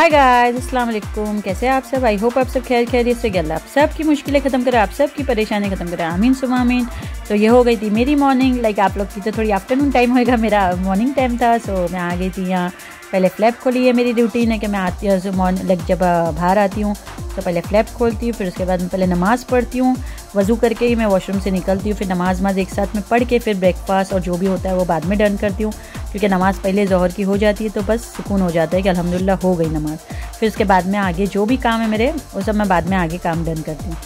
Hi guys, अस्सलाम वालेकुम। कैसे हैं आप सब? आई होप आप सब खैरियत से। अल्लाह आप सब की मुश्किलें ख़त्म करे, आप सब की परेशानी ख़त्म करे, आमीन सुमा आमीन। तो ये हो गई थी मेरी मॉर्निंग। लाइक आप लोग की तो थोड़ी आफ्टरनून टाइम होएगा, मेरा मॉर्निंग टाइम था। सो मैं आ गई थी यहाँ। पहले फ्लैप खोली है। मेरी रूटीन है कि मैं आती हूँ मॉर्निंग, लाइक जब बाहर आती हूँ तो पहले फ्लैप खोलती हूँ, फिर उसके बाद मैं पहले नमाज़ पढ़ती हूँ। वज़ू करके ही मैं वॉशरूम से निकलती हूँ। फिर नमाज एक साथ में पढ़ के फिर ब्रेकफास्ट और जो भी होता है वो बाद में डन करती हूँ, क्योंकि नमाज़ पहले ज़ोहर की हो जाती है तो बस सुकून हो जाता है कि अल्हम्दुलिल्लाह हो गई नमाज़। फिर उसके बाद में आगे जो भी काम है मेरे, वो सब मैं बाद में आगे काम डन करती हूँ।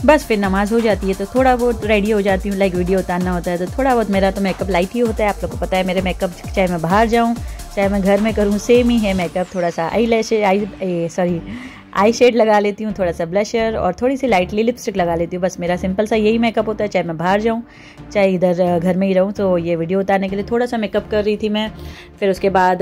बस फिर नमाज़ हो जाती है तो थोड़ा बहुत रेडी हो जाती हूँ। लाइक वीडियो उतारना होता है तो थोड़ा बहुत मेरा तो मेकअप लाइट ही होता है। आप लोग को पता है मेरे मेकअप, चाहे मैं बाहर जाऊँ चाहे मैं घर में करूँ सेम ही है मेकअप। थोड़ा सा आई शेड लगा लेती हूँ, थोड़ा सा ब्लशर और थोड़ी सी लाइटली लिपस्टिक लगा लेती हूँ। बस मेरा सिंपल सा यही मेकअप होता है, चाहे मैं बाहर जाऊँ चाहे इधर घर में ही रहूँ। तो ये वीडियो उतारने के लिए थोड़ा सा मेकअप कर रही थी मैं। फिर उसके बाद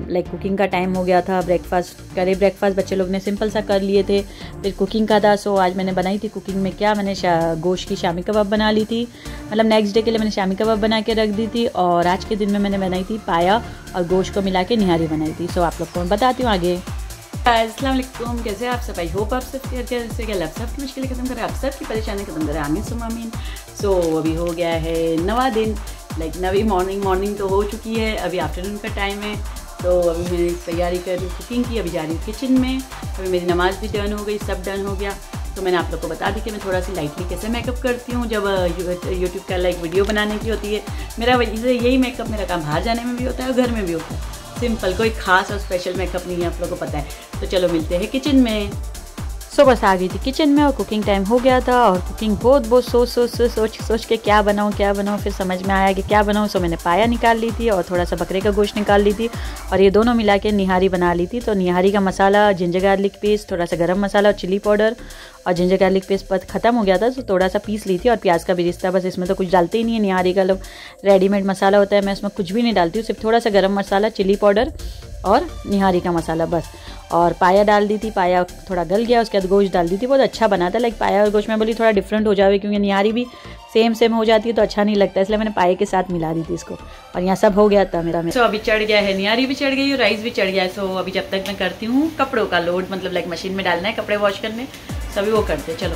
लाइक कुकिंग का टाइम हो गया था। ब्रेकफास्ट बच्चे लोग ने सिंपल सा कर लिए थे। फिर कुकिंग का था। सो आज मैंने बनाई थी कुकिंग में क्या, मैंने गोश्त की शामी कबाब बना ली थी। मतलब नेक्स्ट डे के लिए मैंने शामी कबाब बना के रख दी थी। और आज के दिन में मैंने बनाई थी पाया और गोश्त को मिला के निहारी बनाई थी। सो आप लोग को मैं बताती हूँ आगे। अस्सलाम वालेकुम, कैसे आप सब? आई होप आप सब कैसे क्या, सब की मुश्किलें ख़त्म करें, आप सब की परेशानी ख़त्म करें, आमीन सुमा आमीन। सो अभी हो गया है नवा दिन, लाइक नवी मॉर्निंग तो हो चुकी है। अभी आफ्टरनून का टाइम है तो अभी मैं तैयारी कर रही हूँ कुकिंग की। अभी जा रही हूँ किचन में। अभी मेरी नमाज़ भी डन हो गई, सब डन हो गया। तो मैंने आप लोग को बता दी कि मैं थोड़ा सी लाइटली कैसे मेकअप करती हूँ जब यूट्यूब का लाइक वीडियो बनाने की होती है। मेरा यही मेकअप, मेरा काम बाहर जाने में भी होता है और घर में भी होता है। सिंपल, कोई खास और स्पेशल मेकअप नहीं है, आप लोगों को पता है। तो चलो मिलते हैं किचन में। सो बस आ गई थी किचन में और कुकिंग टाइम हो गया था। और कुकिंग बहुत सोच के क्या बनाऊँ। फिर समझ में आया कि क्या बनाऊँ। सो मैंने पाया निकाल ली थी और थोड़ा सा बकरे का गोश्त निकाल ली थी और ये दोनों मिला के निहारी बना ली थी। तो निहारी का मसाला, जिंजर गार्लिक पेस्ट, थोड़ा सा गरम मसाला और चिली पाउडर और जिंजर गार्लिक पेस्ट ख़त्म हो गया था तो थोड़ा सा पीस ली थी। और प्याज का भी रिश्ता, बस इसमें तो कुछ डालते ही नहीं है। निहारी का लोग रेडीमेड मसाला होता है, मैं इसमें कुछ भी नहीं डालती हूँ, सिर्फ थोड़ा सा गरम मसाला, चिली पाउडर और निहारी का मसाला बस। और पाया डाल दी थी, पाया थोड़ा गल गया, उसके बाद गोश्त डाल दी थी। बहुत अच्छा बना था। लाइक पाया और गोश्त में बोली थोड़ा डिफरेंट हो जाए, क्योंकि निहारी भी सेम हो जाती है तो अच्छा नहीं लगता, इसलिए मैंने पाए के साथ मिला दी थी इसको। और यहाँ सब हो गया था मेरा। सो अभी चढ़ गया है, निहारी भी चढ़ गई और राइस भी चढ़ गया है। सो अभी जब तक मैं करती हूँ कपड़ों का लोड, मतलब लाइक मशीन में डालना है कपड़े वॉश करने, सभी वो करते। चलो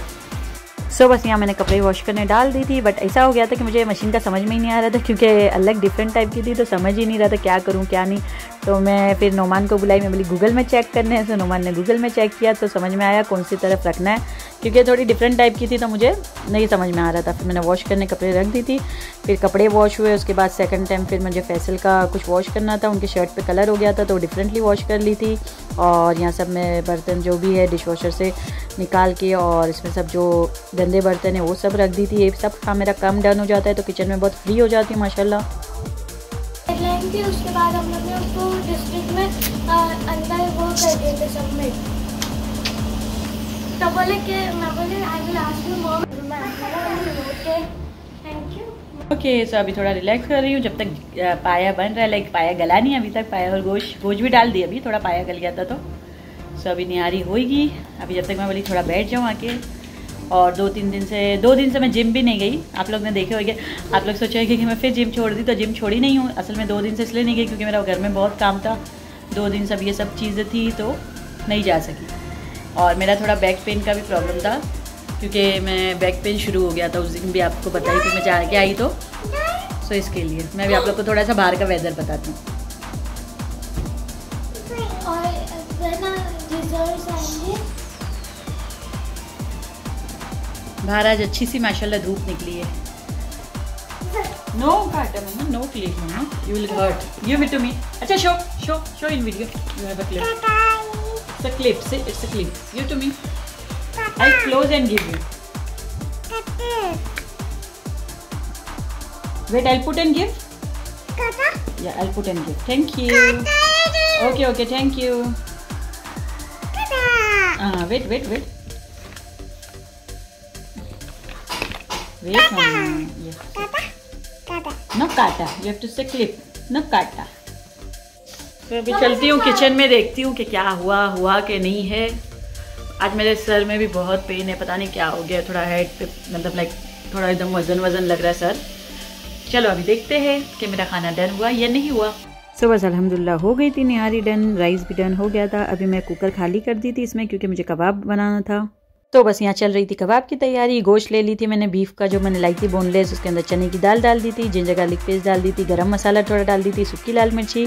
सो बस यहाँ मैंने कपड़े वॉश करने डाल दी थी। बट ऐसा हो गया था कि मुझे मशीन का समझ में ही नहीं आ रहा था, क्योंकि अलग डिफरेंट टाइप की थी तो समझ ही नहीं रहा था क्या करूँ क्या नहीं। तो मैं फिर नोमान को बुलाई, मैं बोली गूगल में चेक करने हैं। तो नोमान ने गूगल में चेक किया तो समझ में आया कौन सी तरफ रखना है, क्योंकि थोड़ी डिफरेंट टाइप की थी तो मुझे नहीं समझ में आ रहा था। फिर मैंने वॉश करने कपड़े रख दी थी। फिर कपड़े वॉश हुए, उसके बाद सेकंड टाइम फिर मुझे फैसल का कुछ वॉश करना था, उनके शर्ट पे कलर हो गया था तो डिफरेंटली वॉश कर ली थी। और यहाँ सब में बर्तन जो भी है डिश वॉशर से निकाल के और इसमें सब जो गंदे बर्तन है वो सब रख दी थी। ये सब काम मेरा कम डन हो जाता है तो किचन में बहुत फ्री हो जाती हूँ माशाल्लाह। उसके बाद हम लोग ने उसको डिस्ट्रिक्ट में अंदर वो कर दिए थे सबमिट। तो बोले कि मैं बोले I will ask you mom, okay thank you. Okay so अभी थोड़ा रिलैक्स कर रही हूँ जब तक पाया बन रहा है। लाइक पाया गला नहीं अभी तक, पाया और गोश्त भी डाल दी, अभी थोड़ा पाया गल गया था। तो सो अभी निहारी होगी। अभी जब तक मैं बोली थोड़ा बैठ जाऊँ आके। और दो दिन से मैं जिम भी नहीं गई। आप लोग ने देखे होंगे, आप लोग सोचे कि मैं फिर जिम छोड़ दी, तो जिम छोड़ी नहीं हूँ। असल में 2 दिन से इसलिए नहीं गई क्योंकि मेरा घर में बहुत काम था। 2 दिन सब ये सब चीज़ें थी तो नहीं जा सकी। और मेरा थोड़ा बैक पेन का भी प्रॉब्लम था, क्योंकि मैं बैक पेन शुरू हो गया था। उस दिन भी आपको बताई थी मैं जा के आई तो सो इसके लिए मैं भी आप लोग को थोड़ा सा बाहर का वेदर बताती हूँ। बाहर आज अच्छी सी माशाल्लाह धूप निकली है। नो काटा mama, no clip mama, you will hurt, give it to me. अच्छा show in video, you have a clip, it's a clip, say it's a clip, give to me, I close and give you, wait I put and give, या I put and give, thank you, okay thank you, wait wait mama, yes. Kata. No kata, you have to say clip, no kata. तो अभी चलती हूँ kitchen में, देखती हूँ कि क्या हुआ कि नहीं है। आज मेरे सर में भी बहुत पेन है, पता नहीं क्या हो गया, थोड़ा हेड पे मतलब लाइक थोड़ा एकदम वजन लग रहा है सर। चलो अभी देखते हैं कि मेरा खाना डन हुआ या नहीं हुआ। सो बस अल्हम्दुलिल्लाह हो गई थी निहारी डन, राइस भी डन हो गया था। अभी मैं कुकर खाली कर दी थी इसमें क्योंकि मुझे कबाब बनाना था। तो बस यहाँ चल रही थी कबाब की तैयारी। गोश्त ले ली थी मैंने बीफ का जो मैंने लाई थी बोनलेस, उसके अंदर चने की दाल डाल दी थी, जिंजर गार्लिक पेस्ट डाल दी थी, गरम मसाला थोड़ा डाल दी थी, सूखी लाल मिर्ची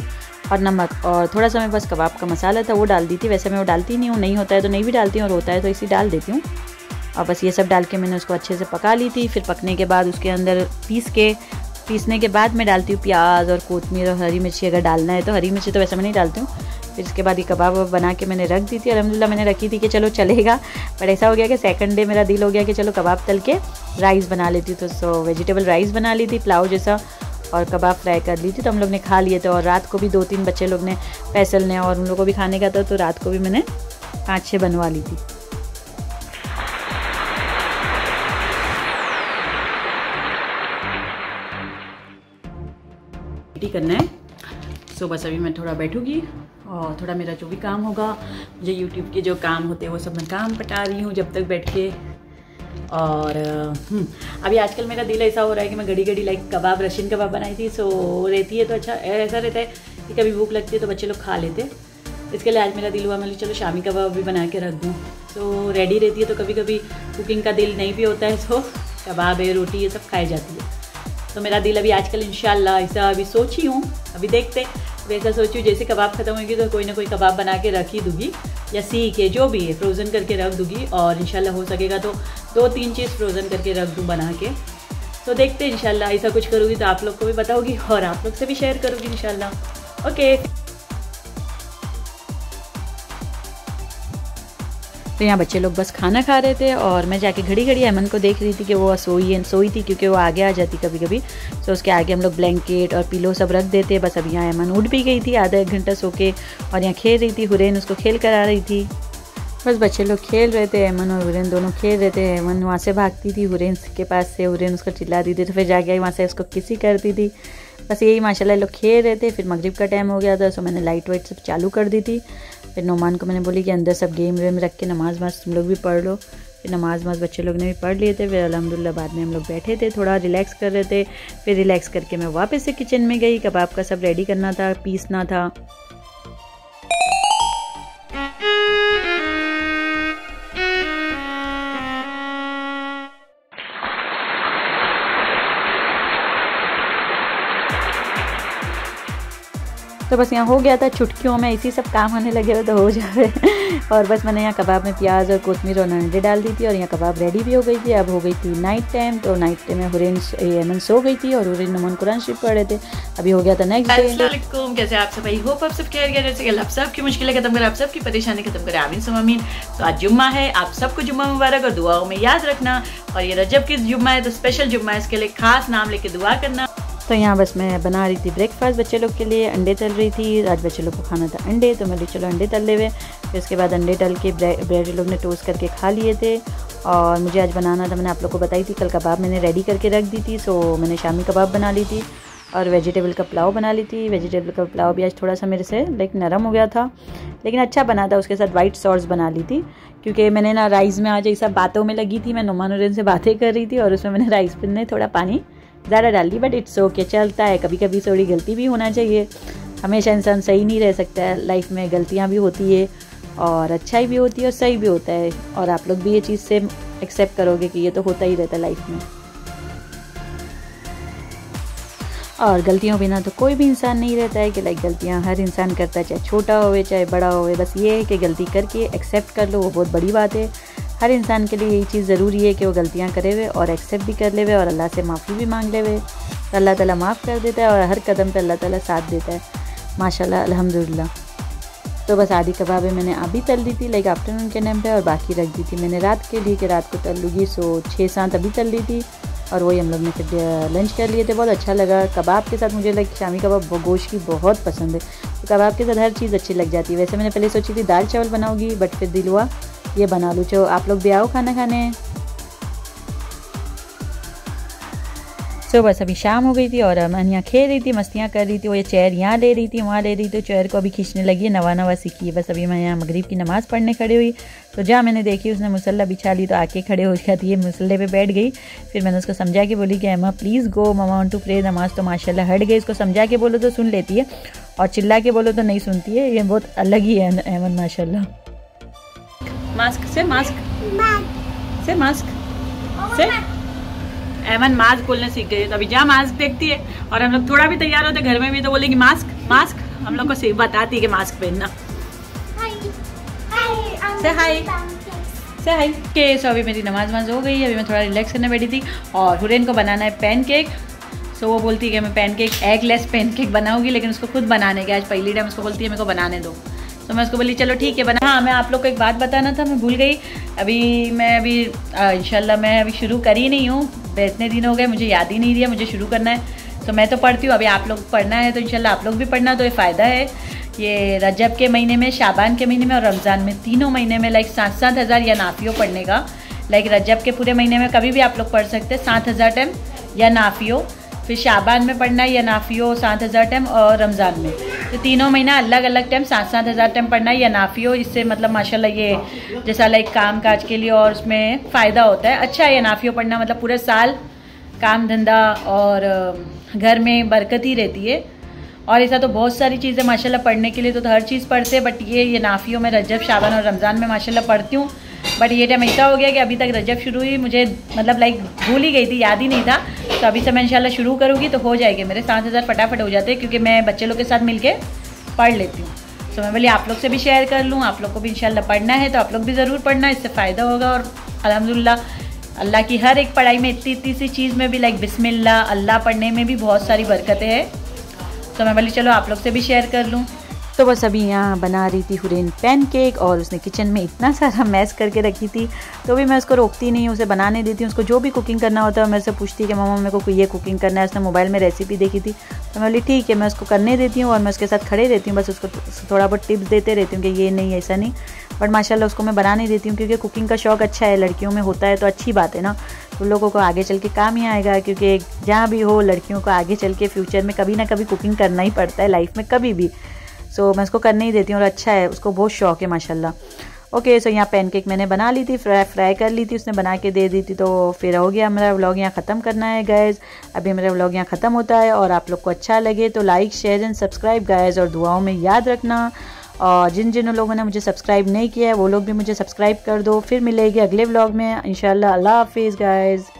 और नमक, और थोड़ा सा मैं बस कबाब का मसाला था वो डाल दी थी। वैसे मैं वो डालती नहीं हूँ, नहीं होता है तो नहीं भी डालती हूँ और होता है तो इसी डाल देती हूँ। और बस ये सब डाल के मैंने उसको अच्छे से पका ली थी। फिर पकने के बाद उसके अंदर पीसने के बाद मैं डालती हूँ प्याज और कोतमीर और हरी मिर्ची, अगर डालना है तो। हरी मिर्ची तो वैसे मैं नहीं डालती हूँ। फिर इसके बाद ये कबाब बना के मैंने रख दी थी। अल्हम्दुलिल्लाह मैंने रखी थी कि चलो चलेगा, बट ऐसा हो गया कि सेकंड डे मेरा दिल हो गया कि चलो कबाब तल के राइस बना लेती हूँ। तो वेजिटेबल राइस बना ली थी, पुलाव जैसा, और कबाब फ्राई कर ली थी। तो हम लोग ने खा लिए थे और रात को भी 2-3 बच्चे लोग ने, फैसल ने और उन लोगों को भी खाने का था, तो रात को भी मैंने 5-6 बनवा ली थी। करना है। सो बस अभी मैं थोड़ा बैठूंगी और थोड़ा मेरा जो भी काम होगा, मुझे यूट्यूब के जो काम होते हैं वो सब मैं काम पटा रही हूँ जब तक बैठ के। और अभी आजकल मेरा दिल ऐसा हो रहा है कि मैं घड़ी घड़ी लाइक कबाब, रशियन कबाब बनाई थी, सो रहती है तो अच्छा ऐसा रहता है कि कभी भूख लगती है तो बच्चे लोग खा लेते। इसके लिए आज मेरा दिल हुआ मैं चलो शामी कबाब भी बना के रख दूँ। तो रेडी रहती है तो कभी कभी कुकिंग का दिल नहीं भी होता है तो कबाब है, रोटी, ये सब खाई जाती है। तो मेरा दिल अभी आजकल इंशाल्लाह ऐसा अभी सोची हूँ, अभी देखते वैसा सोची हूँ जैसे कबाब ख़त्म होगी तो कोई ना कोई कबाब बना के रख ही दूँगी, या सी के जो भी है फ्रोज़न करके रख दूँगी। और इंशाल्लाह हो सकेगा तो 2-3 चीज़ फ्रोज़न करके रख दूँ बना के। तो देखते हैं इंशाल्लाह ऐसा कुछ करूँगी तो आप लोग को भी बताऊँगी और आप लोग से भी शेयर करूँगी इंशाल्लाह। ओके, तो यहाँ बच्चे लोग बस खाना खा रहे थे और मैं जाके घड़ी घड़ी अमन को देख रही थी कि वो सोई थी क्योंकि वो आगे आ जाती कभी कभी। तो उसके आगे हम लोग ब्लैंकेट और पिलो सब रख देते। बस अभी यहाँ अमन उठ भी गई थी आधा 1 घंटा सो के, और यहाँ खेल रही थी। हुरैन उसको खेल करा रही थी। बस बच्चे लोग खेल रहे थे, अमन और हुरैन दोनों खेल रहे थे। अमन वहाँ से भागती थी हुरैन के पास से, हुरैन उसको चिल्लाती थी तो फिर जाके वहाँ से उसको किसी करती थी। बस यही माशाल्लाह लोग खेल रहे थे। फिर मगरिब का टाइम हो गया था, सो मैंने लाइट वाइट सब चालू कर दी थी। फिर नोमान को मैंने बोली कि अंदर सब गेम वेम रख के नमाज तुम लोग भी पढ़ लो। फिर नमाज बच्चे लोग ने भी पढ़ लिए थे। फिर अल्हम्दुलिल्लाह बाद में हम लोग बैठे थे, थोड़ा रिलैक्स कर रहे थे। फिर रिलैक्स करके मैं वापस से किचन में गई, कबाब का सब रेडी करना था, पीसना था। तो बस यहाँ हो गया था, चुटकियों में इसी सब काम आने लगे हो तो हो जाए। और बस मैंने यहाँ कबाब में प्याज और कोतमीर और अंडे डाल दी थी और यहाँ कबाब रेडी भी हो गई थी। अब हो गई थी नाइट टाइम, तो नाइट टाइम में हुरैन अमन सो गई थी और हुरैन नमन कुरान शरीफ पढ़ रहे थे। अभी हो गया था नेक्स्ट डे। अस्सलाम वालेकुम, कैसे आप सब? आई होप आप सब खैरियत से, आप सबकी मुश्किलें खत्म करे, आप सबकी परेशानी खत्म करे, आमीन सुम्मा आमीन। तो आज जुम्मा है, आप सबको जुम्मा मुबारक और दुआओं में याद रखना। और ये रजब की जुम्मा है तो स्पेशल जुम्मा है, इसके लिए खास नाम लेके दुआ करना। तो यहाँ बस मैं बना रही थी ब्रेकफास्ट बच्चे लोग के लिए, अंडे तल रही थी। आज बच्चे लोग को खाना था अंडे, तो मैंने चलो अंडे तल ले हुए। फिर उसके बाद अंडे तल के ब्रेड लोग ने टोस्ट करके खा लिए थे। और मुझे आज बनाना था, मैंने आप लोग को बताई थी, कल कबाब मैंने रेडी करके रख दी थी। सो मैंने शामी कबाब बना ली थी और वेजिटेबल का पुलाव बना ली थी। वेजिटेबल का पुलाव भी आज थोड़ा सा मेरे से लाइक नरम हो गया था, लेकिन अच्छा बना था। उसके साथ वाइट सॉस बना ली थी क्योंकि मैंने ना राइस में आज ऐसा बातों में लगी थी, मैं नुमान हुरैन से बातें कर रही थी और उसमें मैंने राइस में थोड़ा पानी ज़्यादा डाल दी। बट इट्स ओके, चलता है, कभी कभी थोड़ी गलती भी होना चाहिए। हमेशा इंसान सही नहीं रह सकता है, लाइफ में गलतियाँ भी होती है और अच्छाई भी होती है और सही भी होता है। और आप लोग भी ये चीज़ से एक्सेप्ट करोगे कि ये तो होता ही रहता है लाइफ में। और गलतियों बिना तो कोई भी इंसान नहीं रहता है कि लाइक गलतियाँ हर इंसान करता है, चाहे छोटा होवे चाहे बड़ा होवे। बस ये है कि गलती करके एक्सेप्ट कर लो, वो बहुत बड़ी बात है। हर इंसान के लिए यही चीज़ ज़रूरी है कि वो गलतियाँ करे हुए और एक्सेप्ट भी कर ले हुए और अल्लाह से माफ़ी भी मांग ले हुए। तो अल्लाह ताला माफ़ कर देता है और हर कदम पे अल्लाह ताला साथ देता है, माशाल्लाह अल्हम्दुलिल्लाह। तो बस आधी कबाबें मैंने अभी तल दी थी लाइक आफ्टरनून के टाइम पे, और बाकी रख दी थी मैंने रात के लिए कि रात को तल लूँगी। सो 6-7 अभी तल दी थी और वही हम लोग ने फिर लंच कर लिए थे। बहुत अच्छा लगा। कबाब के साथ मुझे लाइक शामी कबाब गोश्त की बहुत पसंद है, तो कबाब के साथ हर चीज़ अच्छी लग जाती है। वैसे मैंने पहले सोची थी दाल चावल बनाऊँगी, बट फिर दिल हुआ ये बना लूँ। चलो आप लोग भी आओ खाना खाने। सो बस अभी शाम हो गई थी और अमन यहाँ खेल रही थी, मस्तियाँ कर रही थी। वो ये चेयर यहाँ ले रही थी, वहाँ ले रही थी, चेयर को अभी खींचने लगी है, नवा सीखी है। बस अभी मैं यहाँ मगरिब की नमाज़ पढ़ने खड़ी हुई, तो जहाँ मैंने देखी उसने मुसल्ला बिछा ली, तो आके खड़े हो जाती है, मुसल्ले पे बैठ गई। फिर मैंने उसको समझा के बोली कि अम्मा please go, mama want to pray, नमाज तो माशाल्लाह हट गई। इसको समझा के बोलो तो सुन लेती है और चिल्ला के बोलो तो नहीं सुनती है, ये बहुत अलग ही है ऐमन माशाल्लाह। मास्क से मास्क से मास्क से ऐमन मास्क बोलने सीख गई है, तो अभी जहाँ मास्क देखती है और हम लोग थोड़ा भी तैयार होते घर में भी तो बोलेगी मास्क मास्क, हम लोग को बताती है कि मास्क पहनना। से हाय से हाय के। सो अभी मेरी नमाज हो गई, अभी मैं थोड़ा रिलैक्स करने बैठी थी और हुरैन को बनाना है पैनकेक। सो वो बोलती है कि मैं पैनकेक एगलेस पैनकेक बनाऊंगी, लेकिन उसको खुद बनाने के आज पहली टाइम उसको बोलती है मेरे को बनाने दो। तो मैं उसको बोली चलो ठीक है बना। हाँ मैं आप लोग को एक बात बताना था, मैं भूल गई। अभी इंशाल्लाह मैं अभी शुरू करी नहीं हूँ, इतने दिन हो गए मुझे याद ही नहीं दिया मुझे शुरू करना है। तो मैं तो पढ़ती हूँ, अभी आप लोग पढ़ना है तो इंशाल्लाह आप लोग भी पढ़ना, तो ये फ़ायदा है। ये रजब के महीने में, शाबान के महीने में और रमज़ान में, तीनों महीने में लाइक 7-7 हज़ार या नाफियो पढ़ने का। लाइक रजब के पूरे महीने में कभी भी आप लोग पढ़ सकते हैं 7,000 टाइम या नाफियो, फिर शाबान में पढ़ना है या नाफियो 7,000 टाइम और रमज़ान में, तो तीनों महीना अलग अलग टाइम 7-7 हज़ार टाइम पढ़ना है या नाफियो। इससे मतलब माशाल्लाह ये जैसा लाइक काम काज के लिए और उसमें फ़ायदा होता है, अच्छा है ये नाफियो पढ़ना, मतलब पूरे साल काम धंधा और घर में बरकत ही रहती है। और ऐसा तो बहुत सारी चीज़ें माशाल्लाह पढ़ने के लिए तो हर चीज़ पढ़ते हैं, बट ये नाफियों में रजब शाबान और रमज़ान में माशाल्लाह पढ़ती हूँ। बट ये टाइम ऐसा हो गया कि अभी तक रजब शुरू हुई मुझे मतलब लाइक भूल ही गई थी, याद ही नहीं था। तो अभी से मैं इंशाल्लाह शुरू करूँगी तो हो जाएगी, मेरे 7,000 फटाफट हो जाते हैं क्योंकि मैं बच्चे लोग के साथ मिलके पढ़ लेती हूँ। तो मैं बोली आप लोग से भी शेयर कर लूँ, आप लोग को भी इंशाल्लाह पढ़ना है तो आप लोग भी ज़रूर पढ़ना, इससे फ़ायदा होगा। और अल्हम्दुलिल्लाह अल्लाह की हर एक पढ़ाई में इतनी सी चीज़ में भी लाइक बिस्मिल्लाह अल्लाह पढ़ने में भी बहुत सारी बरकतें हैं। तो मैं बोली चलो आप लोग से भी शेयर कर लूँ। तो बस अभी यहाँ बना रही थी हुरैन पैनकेक और उसने किचन में इतना सारा मैस करके रखी थी, तो भी मैं उसको रोकती नहीं, उसे बनाने देती हूँ। उसको जो भी कुकिंग करना होता है मेरे से पूछती है कि मम्मा मेरे को ये कुकिंग करना है, उसने मोबाइल में रेसिपी देखी थी। तो मैं बोली ठीक है मैं उसको करने देती हूँ और मैं उसके साथ खड़े रहती हूँ, बस उसको थोड़ा बहुत टिप्स देते रहती हूँ कि ये नहीं ऐसा नहीं, बट माशाल्लाह उसको मैं बनाने देती हूँ क्योंकि कुकिंग का शौक़ अच्छा है, लड़कियों में होता है तो अच्छी बात है ना, उन लोगों को आगे चल के काम ही आएगा। क्योंकि जहाँ भी हो लड़कियों को आगे चल के फ्यूचर में कभी ना कभी कुकिंग करना ही पड़ता है लाइफ में कभी भी। सो मैं उसको करने ही देती हूँ और अच्छा है, उसको बहुत शौक है माशाल्लाह। ओके सो यहाँ पैनकेक मैंने बना ली थी, फ्राई कर ली थी, उसने बना के दे दी थी। तो फिर हो गया मेरा व्लॉग यहाँ ख़त्म करना है गाइज़, अभी मेरा व्लॉग यहाँ ख़त्म होता है। और आप लोग को अच्छा लगे तो like share and subscribe guys, और दुआओं में याद रखना। और जिन लोगों ने मुझे सब्सक्राइब नहीं किया है वो लोग भी मुझे सब्सक्राइब कर दो। फिर मिलेगी अगले व्लॉग में इंशाल्लाह। अल्लाह हाफिज़ गाइज़।